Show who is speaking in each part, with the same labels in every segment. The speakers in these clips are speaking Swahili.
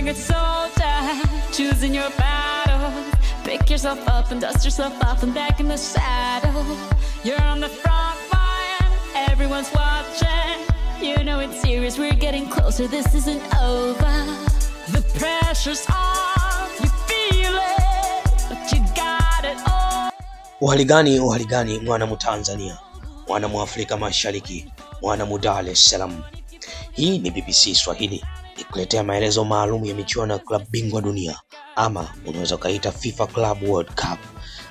Speaker 1: fingered soldier, choosing your battle. Pick yourself up and dust yourself off and back in the saddle. You're on the front line, everyone's watching. You know it's serious, we're getting closer, this isn't over. The pressure's on, you feel it, but you got it all.
Speaker 2: Uhaligani mwana mu Tanzania, mwana mu Afrika Mashariki, mwana mu Dar es Salaam. Hii ni BBC Swahili ikuletea maelezo maalum ya michuano ya klabu bingwa dunia, ama unaweza kaita FIFA Club World Cup,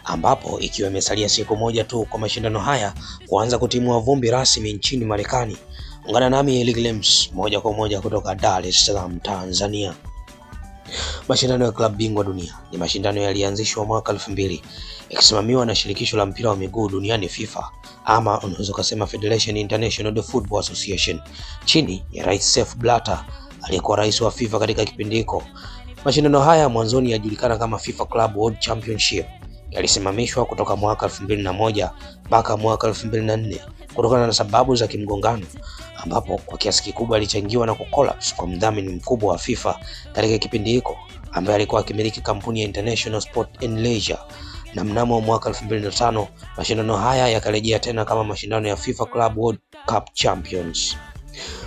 Speaker 2: ambapo ikiwa imesalia siku moja tu kwa mashindano haya kuanza kutimua vumbi rasmi nchini Marekani. Ungana nami Eli Glems moja kwa moja kutoka Dar es Salaam, Tanzania. Mashindano ya klabu bingwa dunia ni mashindano yalianzishwa mwaka 2000 yakisimamiwa na shirikisho la mpira wa miguu duniani FIFA, ama unaweza kusema Federation International of Football Association, chini ya Rais Sepp Blatter aliyekuwa rais wa FIFA katika kipindi hicho. Mashindano haya mwanzoni yajulikana kama FIFA Club World Championship yalisimamishwa kutoka mwaka 2001 mpaka mwaka 2004 kutokana na sababu za kimgongano, ambapo kwa kiasi kikubwa alichangiwa na kucollapse kwa mdhamini mkubwa wa FIFA katika kipindi hicho ambaye alikuwa akimiliki kampuni ya International Sport and Leisure. Na mnamo mwaka 2005 mashindano haya yakarejea tena kama mashindano ya FIFA Club World Cup Champions.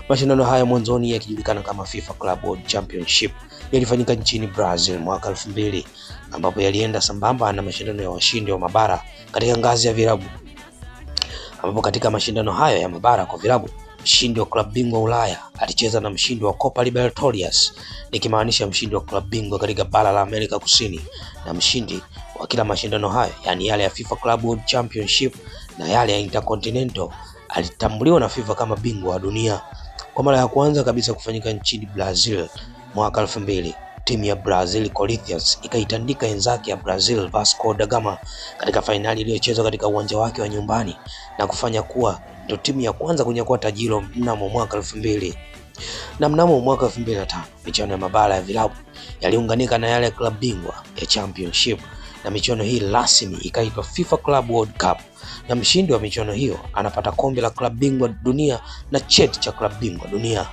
Speaker 2: Mashindano haya mwanzoni yakijulikana kama FIFA Club World Championship yalifanyika nchini Brazil mwaka 2000, ambapo yalienda sambamba na mashindano ya washindi wa mabara katika ngazi ya vilabu, ambapo katika mashindano hayo ya mabara kwa vilabu, mshindi wa klabu bingwa Ulaya alicheza na mshindi wa Copa Libertadores, nikimaanisha mshindi wa klabu bingwa katika bara la Amerika Kusini, na mshindi wa kila mashindano hayo, yani yale ya FIFA Club World Championship na yale ya Intercontinental, alitambuliwa na FIFA kama bingwa wa dunia. Kwa mara ya kwanza kabisa kufanyika nchini Brazil mwaka 2000, timu ya Brazil Corinthians ikaitandika wenzake ya Brazil Vasco da Gama katika fainali iliyochezwa katika uwanja wake wa nyumbani na kufanya kuwa ndio timu ya kwanza kunyakua taji hilo mnamo mwaka 2000. Na mnamo mwaka 2005 michuano ya mabara ya vilabu yaliunganika na yale ya klabu bingwa ya Championship, na michuano hii rasmi ikaitwa FIFA Club World Cup, na mshindi wa michuano hiyo anapata kombe la klabu bingwa dunia na cheti cha klabu bingwa dunia.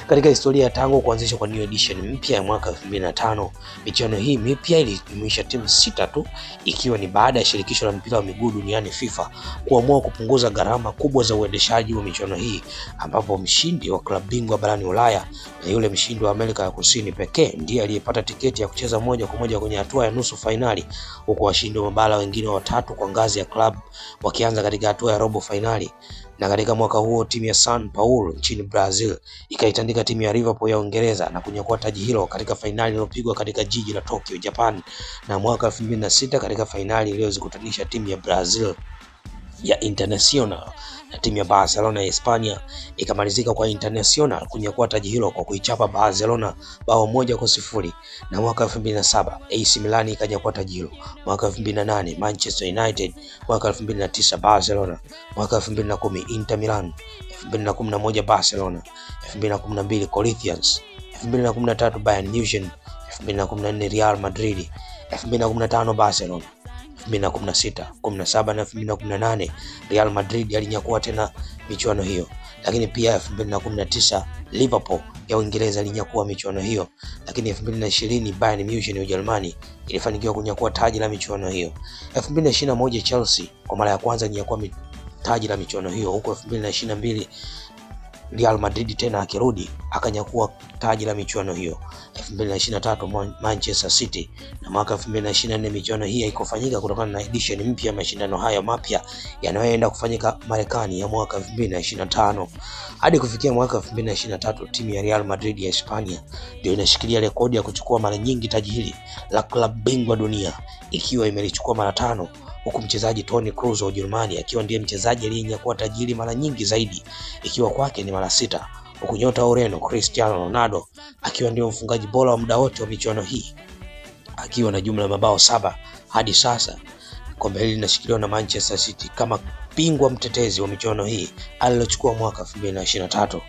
Speaker 2: Katika historia ya tangu kuanzishwa kwa new edition mpya ya mwaka 2005, michuano hii mipya ilijumuisha timu 6 tu, ikiwa ni baada ya shirikisho la mpira wa miguu duniani FIFA kuamua kupunguza gharama kubwa za uendeshaji wa michuano hii, ambapo mshindi wa klabu bingwa barani Ulaya na yule mshindi wa Amerika ya Kusini pekee ndiye aliyepata tiketi ya kucheza moja kwa moja kwenye hatua ya nusu finali, huku washindi wa mabara wengine watatu kwa ngazi ya klabu wakianza katika hatua ya robo finali. Na katika mwaka huo timu ya São Paulo nchini Brazil ikaitandika timu ya Liverpool ya Uingereza na kunyakua taji hilo katika fainali iliyopigwa katika jiji la Tokyo, Japan. Na mwaka 2006 katika fainali iliyozikutanisha timu ya Brazil ya Internacional na timu ya Barcelona ya Hispania ikamalizika kwa Internacional kunyakua taji hilo kwa kuichapa Barcelona bao 1-0. Na mwaka 2007 AC Milan ikanyakua taji hilo, mwaka 2008 Manchester United, mwaka 2009 Barcelona, mwaka 2010 Inter Milan, 2011 Barcelona, 2012 Corinthians, 2013 Bayern Munich, 2014 Real Madrid, 2015 Barcelona, 2016, 17 na 2018 Real Madrid alinyakua tena michuano hiyo. Lakini pia 2019 Liverpool ya Uingereza alinyakua michuano hiyo, lakini 2020 Bayern Munich ya Ujerumani ilifanikiwa kunyakua taji la michuano hiyo. 2021 Chelsea kwa mara ya kwanza ilinyakua taji la michuano hiyo, huko 2022 Real Madrid tena akirudi akanyakua taji la michuano hiyo. 2023 Manchester City, na mwaka 2024 michuano hii haikufanyika kutokana na edition mpya ya mashindano hayo mapya yanayoenda kufanyika Marekani ya mwaka 2025. Hadi kufikia mwaka 2023 timu ya Real Madrid ya Hispania ndio inashikilia rekodi ya kuchukua mara nyingi taji hili la klabu bingwa dunia, ikiwa imelichukua mara 5, huku mchezaji Toni Kroos wa Ujerumani akiwa ndiye mchezaji aliyenyakua taji hili mara nyingi zaidi, ikiwa kwake ni mara 6, huku nyota wa Ureno Cristiano Ronaldo akiwa ndio mfungaji bora wa muda wote wa michuano hii akiwa na jumla ya mabao 7 hadi sasa. Kombe hili linashikiliwa na Manchester City kama bingwa mtetezi wa michuano hii alilochukua mwaka 2023.